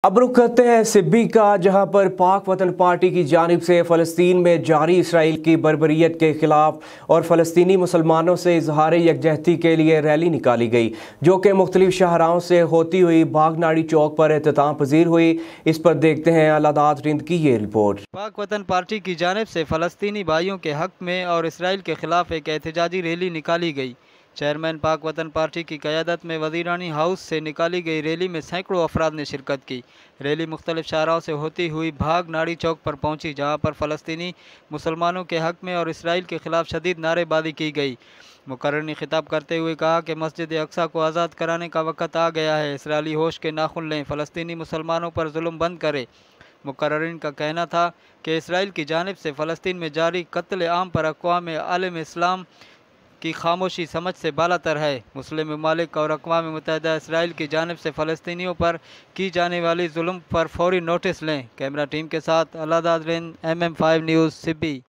अब रुख करते हैं सिब्बी का, जहां पर पाक वतन पार्टी की जानिब से फ़लस्तीन में जारी इसराइल की बर्बरियत के खिलाफ और फ़लस्तीनी मुसलमानों से इजहार यकजहती के लिए रैली निकाली गई, जो कि मुख्तलिफ शाहराहों से होती हुई बागनाड़ी चौक पर एहतमाम पजीर हुई। इस पर देखते हैं अलादात रिंद की ये रिपोर्ट। पाक वतन पार्टी की जानिब से फ़लस्तीनी भाइयों के हक़ में और इसराइल के खिलाफ एक एहतजाजी रैली निकाली गई। चेयरमैन पाक वतन पार्टी की क़यादत में वज़ीरानी हाउस से निकाली गई रैली में सैकड़ों अफराद ने शिरकत की। रैली मुख्तलिफ शाहराहों से होती हुई भाग नाड़ी चौक पर पहुंची, जहां पर फ़लस्तीनी मुसलमानों के हक़ में और इसराइल के ख़िलाफ़ शदीद नारेबाजी की गई। मुकर्रर ने खिताब करते हुए कहा कि मस्जिद अक्सा को आज़ाद कराने का वक़्त आ गया है। इसराइली होश के नाखुन लें, फ़लस्तीनी मुसलमानों पर जुल्म बंद करें। मुकर्ररीन का कहना था कि इसराइल की जानिब से फ़लस्तीन में जारी कत्ल आम पर अक़वाम आलम इस्लाम की खामोशी समझ से बालातर है। मुस्लिम ममालिक और अक़वाम मुत्तहिदा इसराइल की जानिब से फ़लस्तीनियों पर की जाने वाली जुल्म पर फौरी नोटिस लें। कैमरा टीम के साथ अलादात रिंद, MM5 न्यूज़, सिब्बी।